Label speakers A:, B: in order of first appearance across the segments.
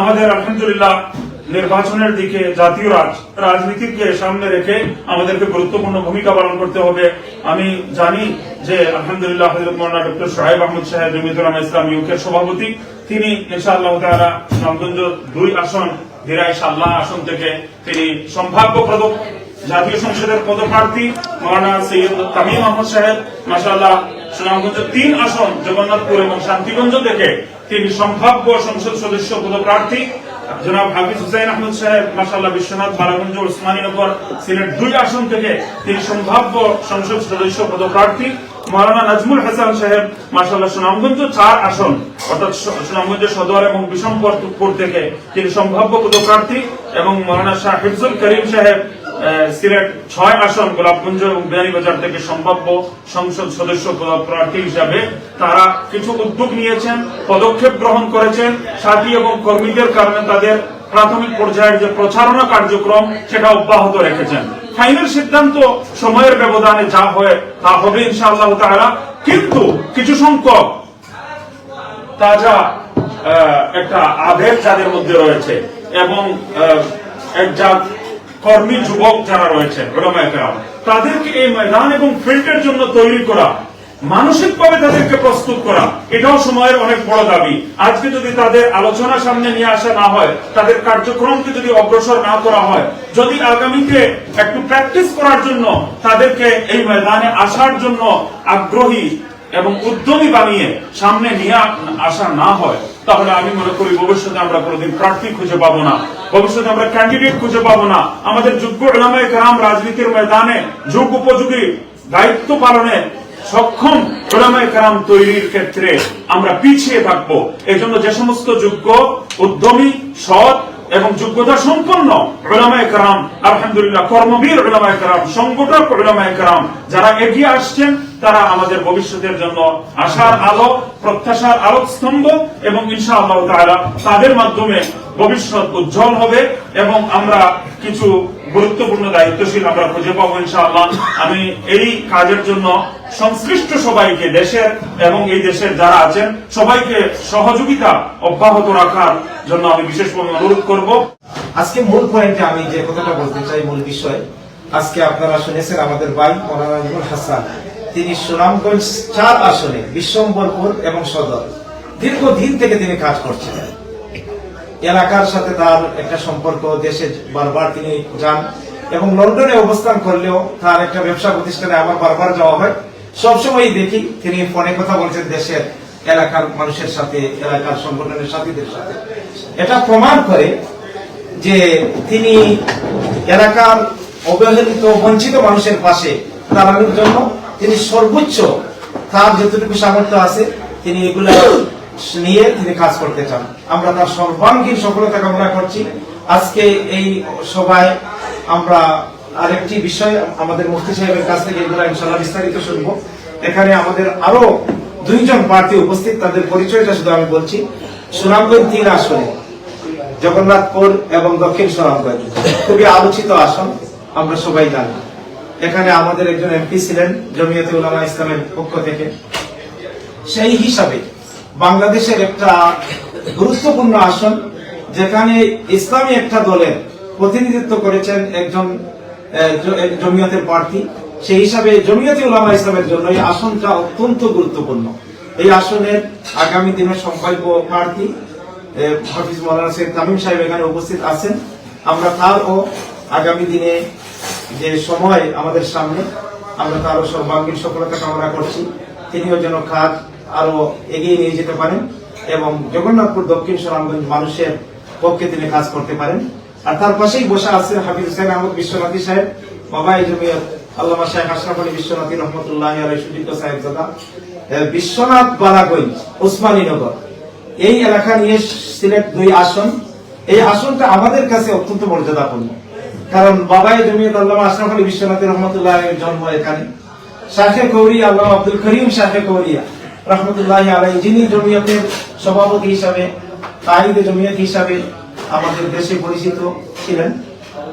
A: আমাদের আলহামদুলিল্লাহ নির্বাচনের দিকে জাতীয় রাজনীতিকে সামনে রেখে আমাদেরকে গুরুত্বপূর্ণ ভূমিকা পালন করতে হবে। আমি জানি যে আলহামদুলিল্লাহ হযরত মাওলানা ডক্টর সোহাইব আহমদ সাহেব জমিয়তুল উলামা ইসলাম ইউকের সভাপতি, তিনি ইনশাআল্লাহ তাআলা সুনামগঞ্জ 2 আসন দিরাই শাল্লাহ আসন থেকে তিনি সম্ভাব্য জাতীয় সংসদের পদপ্রার্থী মাওলানা সৈয়দ তামিম আহমদ সাহেব মাশাআল্লাহ সুনামগঞ্জ 3 আসন জগন্নাথপুর এবং শান্তিগঞ্জ থেকে তিনি সম্ভাব্য সংসদ সদস্য পদপ্রার্থী। জনাব হাফিজ হুসাইন আহমদ সাহেব মাশাআল্লাহ বিশ্বনাথ বারাগঞ্জ ওসমানীনগর সিলেট 2 আসন থেকে তিনি সম্ভাব্য সংসদ সদস্য পদপ্রার্থী। মাওলানা নাজমুল হাসান সাহেব মাশাআল্লাহ সুনামগঞ্জ 4 আসন অর্থাৎ সুনামগঞ্জ সদর এবং বিশম্বরপুর থেকে তিনি সম্ভাব্য পদপ্রার্থী এবং মাওলানা শাহ হিফজুল করিম সাহেব সিলেট 6 আসন গোলাপগঞ্জ এবং বিয়ানীবাজার থেকে সম্ভাব্য সংসদ সদস্য পদপ্রার্থী হিসাবে তারা কিছু উদ্যোগ নিয়েছেন, পদক্ষেপ গ্রহণ করেছেন। সাথী এবং কর্মীদের কারণে তাদের প্রাথমিক পর্যায়ের যে প্রচারণা কার্যক্রম সেটা অব্যাহত রেখেছেন। ফাইনাল সিদ্ধান্ত সময়ের ব্যবধানে যা হয় তা হবে ইনশাআল্লাহ তাআলা। কিন্তু কিছু সংখ্যক তাজা একটা আবেগ যাদের মধ্যে রয়েছে এবং কর্মী যুবক যারা রয়েছেন উলামায়ে কেরাম, তাদেরকে এই ময়দান এবং ফিল্ডের জন্য তৈরি করা, মানসিকভাবে তাদেরকে প্রস্তুত করা, এটাও সময়ের অনেক বড় দাবি। আজকে যদি তাদের আলোচনা সামনে নিয়ে আসা না হয়, তাদের কার্যক্রমকে যদি অগ্রসর না করা হয়, যদি আগামীতে একটু প্র্যাকটিস করার জন্য তাদেরকে এই ময়দানে আসার জন্য আগ্রহী এবং উদ্যমী বানিয়ে সামনে নিয়ে আসা না হয়, তাহলে আমি মনে করি ভবিষ্যতে আমরা কোনোদিন প্রার্থী খুঁজে পাবো না, ভবিষ্যতে আমরা ক্যান্ডিডেট খুঁজে পাবো না। আমাদের যোগ্য উলামায়ে কেরাম রাজনীতির ময়দানে যোগ উপযোগী দায়িত্ব পালনে সক্ষম উলামায়ে কেরাম তৈরির ক্ষেত্রে আমরা পিছিয়ে থাকবো। এজন্য যে সমস্ত যোগ্য, উদ্যমী, সৎ এবং যোগ্যতা সম্পন্ন উলামায়ে কেরাম, আলহামদুলিল্লাহ কর্মবীর উলামায়ে কেরাম, সংগঠক উলামায়ে কেরাম যারা এগিয়ে আসছেন, তারা আমাদের ভবিষ্যতের জন্য আশার আলো, প্রত্যাশার আলোক স্তম্ভ এবং ইনশাআল্লাহ তাআলা তাদের মাধ্যমে ভবিষ্যৎ উজ্জ্বল হবে এবং আমরা কিছু গুরুত্বপূর্ণ দায়িত্বশীল আমরা খুঁজে পাবো ইনশাআল্লাহ। আমি এই কাজের জন্য সংশ্লিষ্ট সবাইকে, দেশের এবং এই দেশের যারা আছেন সবাইকে সহযোগিতা অব্যাহত রাখার জন্য আমি বিশেষভাবে অনুরোধ করব।
B: আজকে মূল পয়েন্টে আমি যে কথাটা বলতে চাই, মূল বিষয়, আজকে আপনারা শুনেছেন আমাদের ভাই মাওলানা নাজমুল হাসান, তিনি সুনামগঞ্জ 4 আসনে বিশ্বম্বরপুর এবং সদর দীর্ঘদিন থেকে তিনি কাজ করছেন। এলাকার সাথে তার একটা সম্পর্ক, দেশে বারবার তিনি যান এবং লন্ডনে অবস্থান করলেও তার একটা ব্যবসা প্রতিষ্ঠানে আমার বারবার যাওয়া হয়। সবসময় দেখি তিনি ফোনে কথা বলছেন দেশের এলাকার মানুষের সাথে, এলাকার সংগঠনের সাথীদের সাথে। এটা প্রমাণ করে যে তিনি এলাকার অবহেলিত, বঞ্চিত মানুষের পাশে দাঁড়ানোর জন্য তিনি সর্বোচ্চ তার যতটুকু সামর্থ্য আছে তিনি এগুলো নিয়ে তিনি কাজ করতে চান। আমরা তার সর্বাঙ্গীন সফলতা কামনা করছি। আজকে এই সভায় আমরা আরেকটি বিষয় আমাদের মুফতি সাহেবের কাছ থেকে এগুলো ইনশাআল্লাহ বিস্তারিত শুনবো। এখানে আমাদের আরো 2 জন প্রার্থী উপস্থিত, তাদের পরিচয়টা শুধু আমি বলছি। সুনামগঞ্জ 3 আসনে, জগন্নাথপুর এবং দক্ষিণ সুনামগঞ্জ খুবই আলোচিত আসন, আমরা সবাই জানি। এখানে আমাদের একজন এমপি ছিলেন জমিয়তে উলামা ইসলামের পক্ষ থেকে। সেই হিসাবে বাংলাদেশের একটা গুরুত্বপূর্ণ আসন, যেখানে ইসলামী একটা দলের প্রতিনিধিত্ব করেছেন একজন জমিয়তের প্রার্থী। সেই হিসাবে জমিয়তে উলামা ইসলামের জন্য এই আসনটা অত্যন্ত গুরুত্বপূর্ণ। এই আসনের আগামী দিনের সম্ভাব্য প্রার্থী হাফিজ মাওলানা সৈয়দ তামিম সাহেব এখানে উপস্থিত আছেন। আমরা তারও আগামী দিনে যে সময় আমাদের সামনে, আমরা তারও সর্বাঙ্গীন সফলতা কামনা করছি। তিনিও যেন কাজ আরো এগিয়ে নিয়ে যেতে পারেন এবং জগন্নাথপুর দক্ষিণ সুনামগঞ্জ মানুষের পক্ষে তিনি কাজ করতে পারেন। আর তার পাশেই বসে আছেন হাফিজ হুসাইন আহমদ বিশ্বনাথী সাহেব, বাবাই জমিয়ত আল্লামা শাইখ আশরাফ আলী বিশ্বনাথী রহমতুল্লাহি আলাইহি সুযোগ্য সাহেবজাদা, বিশ্বনাথ বারাগঞ্জ ওসমানীনগর এই এলাকা নিয়ে সিলেট 2 আসন। এই আসনটা আমাদের কাছে অত্যন্ত মর্যাদাপূর্ণ, কারণ বাবাই জমিয়ত আল্লামা আশরাফ আলী বিশ্বনাথী রহমতুল্লাহি আলাইহির জন্ম এখানে। শাহে কৌরিয়া আল্লামা আব্দুল করিম শাহে কৌরিয়া রহমতুল্লাহি আলাইহি, যিনি জমিয়তের সভাপতি হিসাবে, কায়েদে জমিয়ত হিসাবে আমাদের দেশে পরিচিত ছিলেন,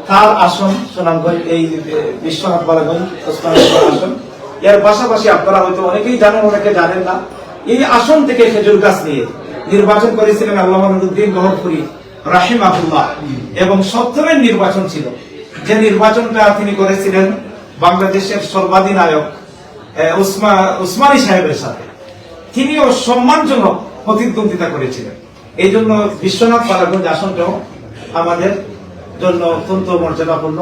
B: তার আসন সুনামগঞ্জ এই বিশ্বনাথ বারাগঞ্জ ওসমানীনগর আসন। এর পাশাপাশি আপনারা হয়তো অনেকেই জানেন, অনেকে জানেন না, এই আসন থেকে খেজুর গাছ নিয়ে নির্বাচন করেছিলেন আল্লামা নুরুদ্দিন গহরপুরী রাহিমাহুল্লাহ, এবং 17-এর নির্বাচন ছিল, যে নির্বাচনটা তিনি করেছিলেন বাংলাদেশের সর্বাধিনায়ক উসমানী সাহেবের সাথে। তিনিও সম্মানজনক প্রতিদ্বন্দ্বিতা করেছিলেন। এই জন্য বিশ্বনাথ পালাগঞ্জ আসনটাও আমাদের জন্য অত্যন্ত মর্যাদাপূর্ণ।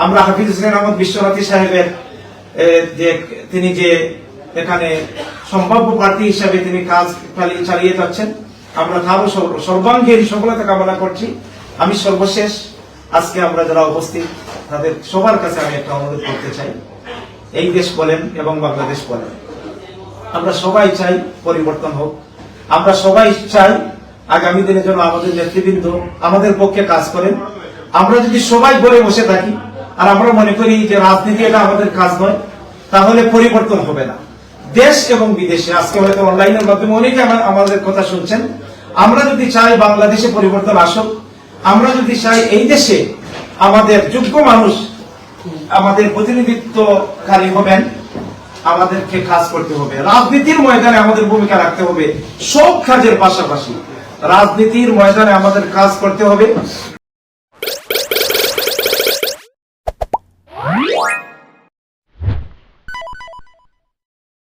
B: আমরা হাফিজ হোসেন আহমদ বিশ্বনাথী সাহেবের তিনি যে এখানে সম্ভাব্য প্রার্থী হিসাবে তিনি কাজ চালিয়ে যাচ্ছেন, আমরা তারও সর্বাঙ্গীন সফলতা কামনা করছি। আমি সর্বশেষ আজকে আমরা যারা উপস্থিত তাদের সবার কাছে আমি একটা অনুরোধ করতে চাই। এই দেশ বলেন এবং বাংলাদেশ বলেন, আমরা সবাই চাই পরিবর্তন হোক। আমরা সবাই চাই আগামী দিনের জন্য আমাদের নেতৃবৃন্দ আমাদের পক্ষে কাজ করেন। আমরা যদি সবাই ঘরে বসে থাকি আর আমরা মনে করি যে রাজনীতি এটা আমাদের কাজ নয়, তাহলে পরিবর্তন হবে না। দেশ এবং বিদেশে আজকে হয়তো অনলাইনের মাধ্যমে অনেকে আমাদের কথা শুনছেন। আমরা যদি চাই বাংলাদেশে পরিবর্তন আসুক, আমরা যদি চাই এই দেশে আমাদের যোগ্য মানুষ আমাদের প্রতিনিধিত্বকারী হবেন, আমাদেরকে কাজ করতে হবে। রাজনীতির ময়দানে আমাদের ভূমিকা রাখতে হবে। সব কাজের পাশাপাশি রাজনীতির ময়দানে আমাদের কাজ করতে হবে।